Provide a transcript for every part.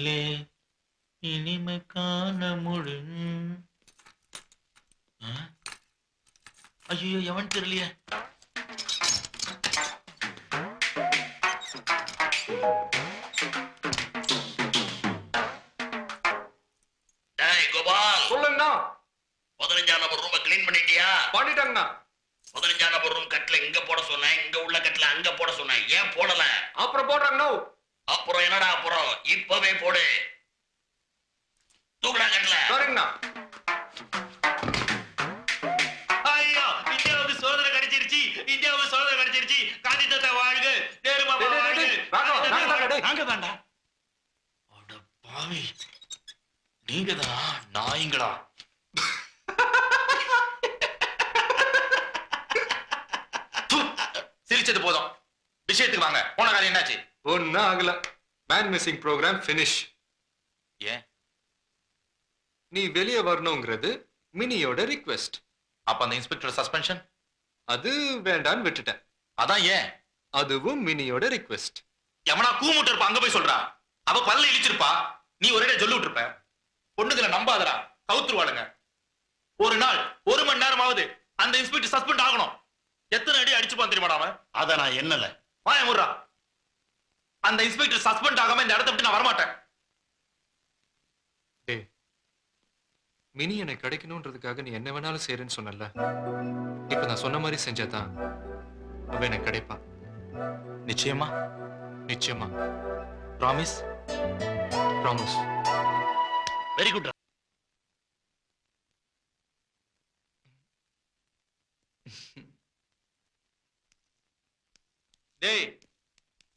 கண்ணிலே இனிமை காண முழு. ஐயோ எவன் தெரியலையே. கோபால் சொல்லுங்க. 15ஆம் நம்பர் ரூம் கிளீன் பண்ணிட்டியா? பண்ணிட்டேங்க. 15ஆம் நம்பர் ரூம் கட்ல இங்க போட சொன்னேன், இங்க உள்ள கட்ல அங்க போட சொன்னேன், ஏன் போடல? அப்புறம் போடுறாங்க. அப்புறம் என்னடா அப்புறம்? இப்பவே போடு. தூக்குடா கட்ல. சரிங்கண்ணா. ஐயோ இந்தியாவுக்கு சோதனை கிடைச்சிருச்சு, இந்தியாவுக்கு சோதனை கிடைச்சிருச்சு. காந்தி தாத்தா வாழ்க, நேரு பாபா வாழ்க. நாங்க தான்டா. அட பாவி, நீங்க தான் நாய்ங்களா? சிரிச்சது போதும், விஷயத்துக்கு வாங்க. போன காரியம் என்னாச்சு? ஒன்னும் ஆகல. Man missing program finish. ஏன்? நீ வெளியே வரணுங்கிறது மினியோட ரிக்வெஸ்ட். அப்ப அந்த இன்ஸ்பெக்டர் சஸ்பென்ஷன் அது வேண்டான்னு விட்டுட்டேன். அதான் ஏன்? அதுவும் மினியோட ரிக்வெஸ்ட். எவனா கூமுட்டு இருப்பா, அங்க போய் சொல்றா. அவ பல்ல இழிச்சிருப்பா, நீ ஒரே சொல்லி விட்டுருப்ப. பொண்ணுகளை நம்பாதடா, கவுத்துருவாளுங்க. ஒரு நாள் 1 மணி நேரமாவது அந்த இன்ஸ்பெக்டர் சஸ்பெண்ட் ஆகணும். எத்தனை அடி அடிச்சுப்பான் தெரியுமாடா அவன்? அத நான் என்னல வாய முறா. அந்த இன்ஸ்பெக்டர் சஸ்பெண்ட் ஆகாம இந்த இடத்த விட்டு நான் வரமாட்டேன். மினி எனக்கு கிடைக்கணும்ன்றதுக்காக நீ என்ன வேணாலும் செய்யறேன்னு சொன்னல. இப்ப நான் சொன்ன மாதிரி செஞ்சாதான் அவ எனக்கு கிடைப்பா. நிச்சயமா? நிச்சயமா. ப்ராமிஸ்? ப்ராமிஸ். Very good. டேய்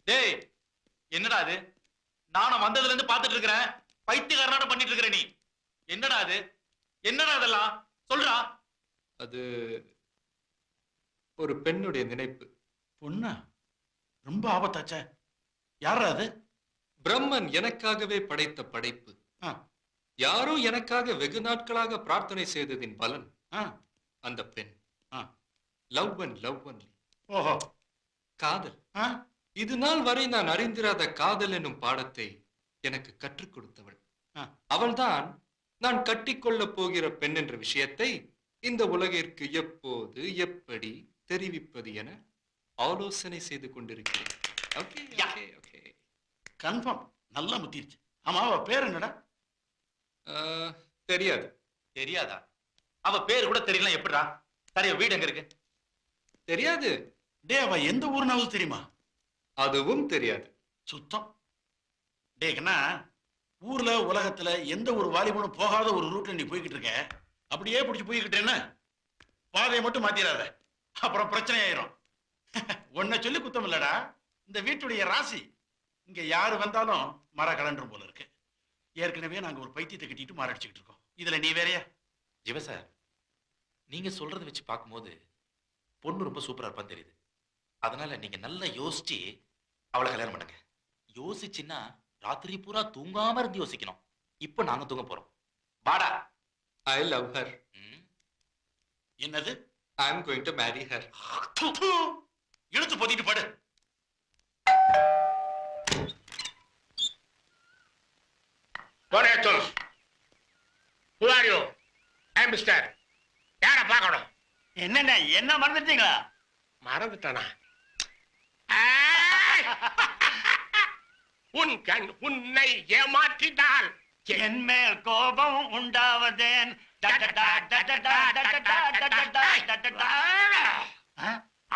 டேய், என்னடா அது? நானும் வந்ததுல இருந்து பாத்துட்டு இருக்கிறேன், பைத்தியக்காரனாட பண்ணிட்டு இருக்கிற நீ. என்னடா அது? என்னடா அதெல்லாம் சொல்றா. அது ஒரு பெண்ணுடைய நினைப்பு. பொண்ணா? ரொம்ப ஆபத்தாச்சே. யாரா அது? பிரம்மன் எனக்காகவே படைத்த படைப்பு. யாரோ எனக்காக வெகு நாட்களாக பிரார்த்தனை செய்ததின் பலன் அந்த பெண். Love and love only. ஓஹோ, காதல். இது நாள் வரை நான் அறிந்திராத காதல் என்னும் பாடத்தை எனக்கு கற்றுக் கொடுத்தவள். அவள்தான் நான் கட்டிக்கொள்ளப் போகிற பெண் என்ற விஷயத்தை இந்த உலகிற்கு எப்போது எப்படி தெரிவிப்பது என ஆலோசனை செய்து கொண்டிருக்கிறேன். கன்ஃபார்ம். நல்லா முத்திருச்சு. ஆமா, அவ பேர் என்னடா? தெரியாது. தெரியாதா? அவ பேர் கூட தெரியல எப்படிடா? சரி, வீடு எங்க இருக்கு? தெரியாது. டே, அவ எந்த ஊர்னாவது தெரியுமா? அதுவும் தெரியாது. சுத்தம். டேக்கண்ணா, ஊர்ல உலகத்துல எந்த ஒரு வாலிபனும் போகாத ஒரு ரூட்ல நீ போய்கிட்டு இருக்க. அப்படியே பிடிச்சி போய்கிட்டேன்னு பாதையை மட்டும் மாத்திராத, அப்புறம் பிரச்சனை ஆயிரும். உன்னை சொல்லி குத்தம் இல்லடா, இந்த வீட்டுடைய ராசி. இங்க யாரு வந்தாலும் மர கலண்டரும் போல இருக்கு. ஏற்கனவே நாங்க ஒரு பைத்தியத்தை கட்டிட்டு மாரடிச்சுக்கிட்டு இருக்கோம். இதுல நீ வேறையா? ஜிவ சார், நீங்க சொல்றதை வச்சு பார்க்கும்போது பொண்ணு ரொம்ப சூப்பரா இருப்பான்னு தெரியுது. அதனால நீங்க நல்லா யோசிச்சு அவளை கல்யாணம் பண்ணுங்க. யோசிச்சுன்னா ராத்திரி பூரா தூங்காம இருந்து யோசிக்கணும். இப்ப நாங்க தூங்க போறோம். வாடா. I love her. என்னது? I am going to marry her. இழுத்து போத்திட்டு படு. Who are you? I am Mr. யார பார்க்கணும்? என்னண்ணே, என்ன மறந்துட்டீங்களா? மறந்துட்டானா? உன் கண் உன்னை ஏமாற்றினால் என் மேல் கோபம் உண்டாவதேன்.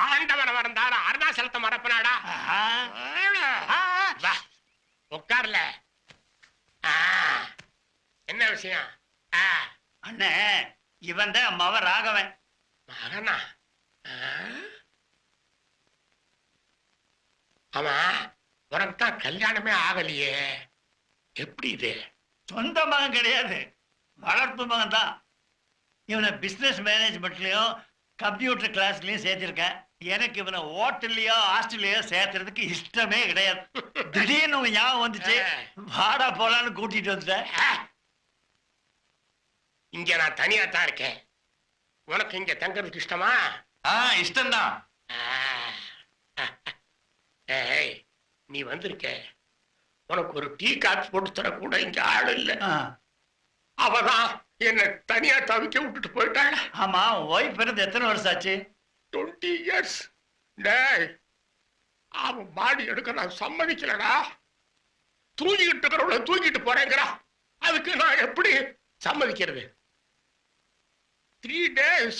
ஆண்டவன் மறந்தாலும் அருணாசலத்தை மறப்பனாடா. உட்கார்ல. என்ன விஷயம்? அண்ணே, இவன் தான் மவ ராகவன். மகனா? ஆமா, உனக்குதான் கல்யாணமே ஆகலையே, எப்படி இது? சொந்த மகன் கிடையாது, வளர்ப்பு மகன் தான். இவனை பிசினஸ் மேனேஜ்மெண்ட்லயும் கம்ப்யூட்டர் கிளாஸ்லயும் சேர்த்திருக்கேன். எனக்கு இவனை ஹோட்டல்லையோ ஹாஸ்டல்லையோ சேர்த்துறதுக்கு இஷ்டமே கிடையாது. திடீர்னு உங்க ஞாபகம் வந்துச்சு, வாடா போலான்னு கூட்டிட்டு வந்துட்டேன். இங்க நான் தனியா தான் இருக்கேன். உனக்கு இங்க தங்கறதுக்கு இஷ்டமா? இஷ்டம்தான். ஏய், நீ வந்திருக்க, உனக்கு ஒரு டீ காப்பி போட்டு தர கூட இங்க ஆள் இல்ல. அவதான் என்ன தனியா தவிக்க விட்டுட்டு போயிட்டாள். ஆமா, ஒய்ஃப் பிறந்து எத்தனை வருஷம் ஆச்சு? 20 years. டேய், அவன் பாடி எடுக்க நான் சம்மதிக்கலடா. தூங்கிட்டு இருக்கிறவள தூக்கிட்டு போறேங்கிறா. அதுக்கு நான் எப்படி சம்மதிக்கிறது? 3 days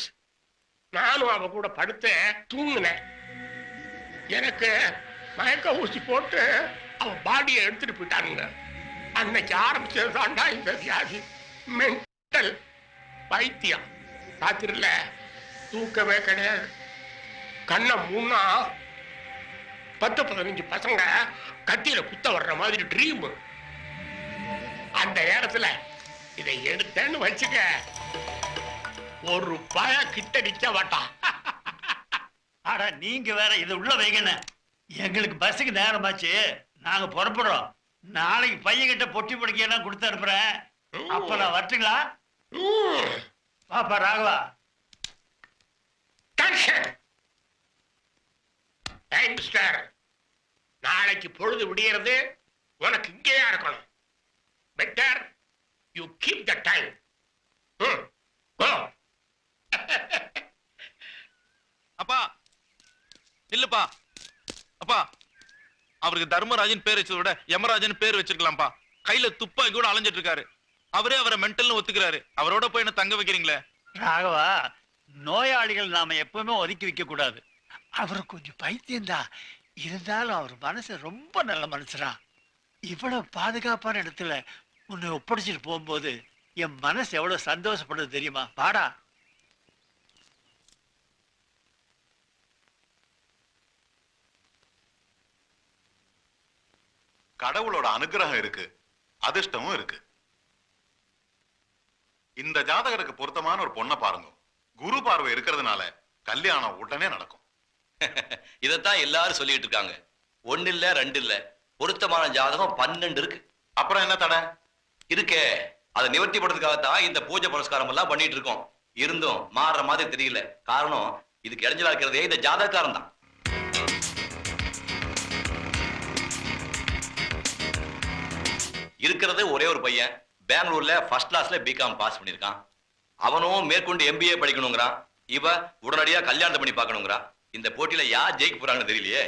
நானும் அவ கூட படுத்தேன், தூங்கினேன். எனக்கு மயக்க ஊசி போட்டு அவன் பாடியை எடுத்துட்டு போயிட்டானுங்க. அன்னைக்கு ஆரம்பிச்சதுதான்டா இந்த வியாதி. மென்டல் பைத்தியம். ராத்திரில தூக்கமே கிடையாது. கண்ணை மூணா 10-15 பசங்க கத்தியில குத்த வர்ற மாதிரி ட்ரீம். அந்த நேரத்துல இதை எடுத்தேன்னு வச்சுக்க, ஒரு பய கிட்ட நிக்க மாட்டான். ஆடா, நீங்க வேற இது உள்ள வைங்கண்ண. எங்களுக்கு பஸ்ஸுக்கு நேரமாச்சு, நாங்க புறப்படுறோம். நாளைக்கு பையன்கிட்ட பொட்டி பொடிக்கையெல்லாம் கொடுத்து அனுப்புறேன். அப்ப நான் வரட்டுங்களா? பாப்பா ராகவா. மிஸ்டர், நாளைக்கு பொழுது விடியறது உனக்கு இங்கேயா இருக்கணும். Better you keep the time. அப்பா இல்லப்பா, அப்பா அவருக்கு தர்மராஜன் பேர் வச்சதை விட யமராஜன் பேர் வச்சிருக்கலாம்ப்பா. கையில துப்பாக்கி கூட அலைஞ்சிட்டு இருக்காரு. அவரே அவரை மென்டல்னு ஒத்துக்கிறாரு. அவரோட போய் என்ன தங்க வைக்கிறீங்களே? ராகவா, நோயாளிகள் நாம எப்பவுமே ஒதுக்கி வைக்க கூடாது. அவரு கொஞ்சம் பைத்தியம்தான், இருந்தாலும் அவர் மனசு ரொம்ப நல்ல மனுஷரா. இவ்வளவு பாதுகாப்பான இடத்துல உன்னை ஒப்படைச்சிட்டு போகும்போது என் மனசு எவ்வளவு சந்தோஷப்படுது தெரியுமா? வாடா. கடவுளோட அனுகிரகம் இருக்கு, அதிர்ஷ்டமும் இருக்கு. இந்த ஜாதகருக்கு பொருத்தமான ஒரு பொண்ணை பாருங்க. குரு பார்வை இருக்கிறதுனால கல்யாணம் உடனே நடக்கும். இதத்தான் எல்லாரும் சொல்லிட்டு இருக்காங்க. 1 இல்ல 2 இல்ல, பொருத்தமான ஜாதகம் 12 இருக்கு. அப்புறம் என்ன தடை இருக்கே, அதை நிவர்த்தி பண்றதுக்காகத்தான் இந்த பூஜை புரஸ்காரம் எல்லாம் பண்ணிட்டு இருக்கோம். இருந்தும் மாறுற மாதிரி தெரியல. காரணம், இதுக்கு இடைஞ்சலா இருக்கிறதே இந்த ஜாதகக்காரன் தான். இருக்கிறது ஒரே ஒரு பையன், பெங்களூர்ல ஃபர்ஸ்ட் கிளாஸ்ல பிகாம் பாஸ் பண்ணிருக்கான். அவனும் மேற்கொண்டு MBA படிக்கணுங்கிறான். இவ உடனடியா கல்யாணம் பண்ணி பார்க்கணுங்கிறான். இந்த போட்டியில யார் ஜெயிக்க போறாங்கன்னு தெரியலையே.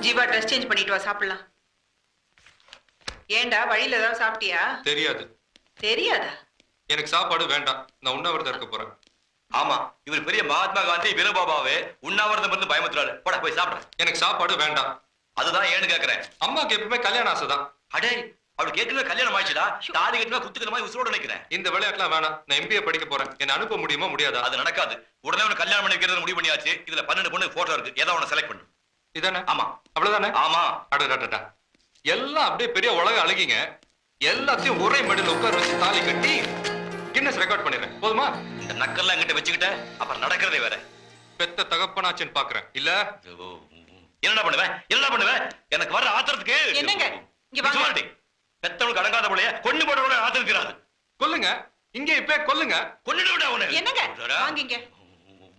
ஜீவா, ட்ரெஸ் சேஞ்ச் பண்ணிட்டு வா, சாப்பிடலாம். ஏண்டா, வழியில ஏதாவது சாப்பிட்டியா? தெரியாது. தெரியாதா? எனக்கு சாப்பாடு வேண்டாம், நான் உண்ணாவிரதம் இருக்க போறேன். ஆமா, இவர் பெரிய மகாத்மா காந்தி வினோபாபாவே உண்ணாவிரதம் இருந்து பயமுத்துறாரு. போட போய் சாப்பிட. எனக்கு சாப்பாடு வேண்டாம். அதுதான் ஏன்னு கேக்குறேன். அம்மாக்கு எப்பவுமே கல்யாண ஆசைதான். அடே, அவளுக்கு ஏற்கனவே கல்யாணம் ஆயிடுச்சுடா. தாலி கட்டினா குத்துக்கிற மாதிரி உசுரோட நினைக்கிறேன். இந்த விளையாட்டுலாம் வேணாம். நான் MBA படிக்க போறேன். என்ன அனுப்ப முடியுமா முடியாதா? அது நடக்காது. உடனே உனக்கு கல்யாணம் பண்ணி வைக்கிறது முடிவு பண்ணியாச்சு. இதுல 12 பொண்ணு போட்டோ இருக்கு. ஏதாவது ஒண்ணு செலக்ட் பண்ணு. இதானே? ஆமா. அவ்வளவுதானே? ஆமா. அடடடடா, எல்லாம் அப்படியே பெரிய உலக அழகிங்க. எல்லாத்தையும் ஒரே மடியில் உட்கார வச்சு தாலி கட்டி கின்னஸ் ரெக்கார்ட் பண்ணிடுறேன். போதுமா? இந்த நக்கெல்லாம் என்கிட்ட வச்சுக்கிட்ட அப்புறம் நடக்கிறதே வேற. பெத்த தகப்பனாச்சுன்னு பாக்குறேன் இல்ல? என்னடா பண்ணுவேன், என்னடா பண்ணுவேன்? எனக்கு வர ஆத்திரத்துக்கு என்னங்க இங்க வாங்க. பெத்தவளுக்கு அடங்காத போலயே கொண்டு போட ஆத்திருக்கிறாரு. கொல்லுங்க, இங்க இப்ப கொல்லுங்க. கொண்டுட்டு விட்டா உன்னை. என்னங்க வாங்கிங்க.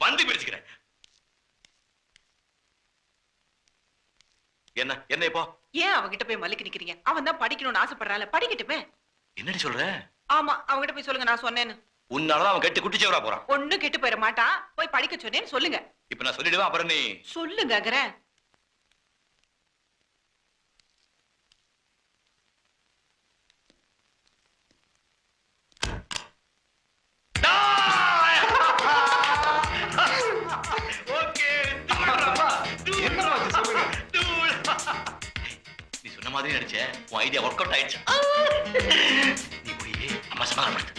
வந்து பேசிக்கிறேன். என்ன என்ன இப்போ? ஏன் அவகிட்ட போய் மல்லிக்கு நிக்கிறீங்க? அவன் தான் படிக்கணும்னு ஆசைப்படுறால, படிக்கட்டுமே. என்னடி சொல்ற? ஆமா, அவகிட்ட போய் சொல்லுங்க நான் சொன்னேன்னு. உன்னாலதான் அவன் கெட்டு குட்டிச்சவரா போறான். ஒண்ணும் கெட்டு போயிட மாட்டான். போய் படிக்க சொன்னேன்னு சொல்லுங்க. இப்ப நான் சொல்லிடுவேன், அப்புறம் நீ சொல்லுங்க. நீ சொன்ன மாதிரி நினைச்ச உன் ஐடியா ஒர்க் அவுட் ஆயிடுச்சு. நீ போய் அம்மா சமாதானப்படுத்து.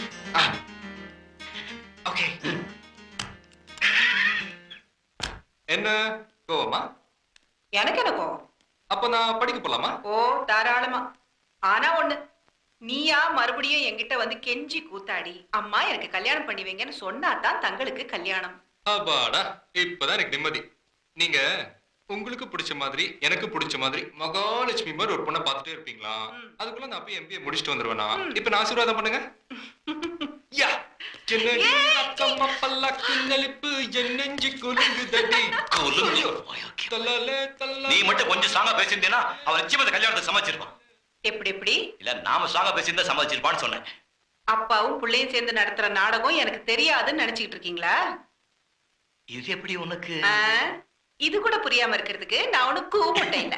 ஓகே. என்ன கோவமா? எனக்கு என்ன கோவம்? அப்ப நான் படிக்க போலாமா? ஓ தாராளமா. ஆனா ஒண்ணு, நீயா மறுபடியும் என்கிட்ட வந்து கெஞ்சி கூத்தாடி அம்மா எனக்கு கல்யாணம் பண்ணி வைங்கன்னு சொன்னாதான் தங்களுக்கு கல்யாணம். அப்பாடா, இப்பதான் எனக்கு நிம்மதி. நீங்க உங்களுக்கு பிடிச்ச மாதிரி எனக்கு பிடிச்ச மாதிரி மகாலட்சுமி மாதிரி ஒரு பொண்ணை பார்த்துட்டே இருப்பீங்களா? அதுக்குள்ள நான் போய் MBA முடிச்சுட்டு வந்துருவேனா? இப்ப நான் ஆசீர்வாதம் பண்ணுங்க. யா அக்கம்மா பல்லாக்கு நெளிப்பு என் நெஞ்சு குலுங்குதடி. நீ மட்டும் கொஞ்சம் சாங்கா பேசியிருந்தேன்னா அவன் நிச்சயமா இந்த கல்யாணத்தை சமாளிச்சிருப்பான். எப்படி எப்படி? இல்ல நாம சாங்கா பேசியிருந்தா சமாளிச்சிருப்பான்னு சொன்னேன். அப்பாவும் பிள்ளையும் சேர்ந்து நடத்துற நாடகம் எனக்கு தெரியாதுன்னு நினைச்சுக்கிட்டு இருக்கீங்களா? இது எப்படி உனக்கு? இது கூட புரியாம இருக்கிறதுக்கு நான் உனக்கு கூப்பிட்டேன் இல்ல.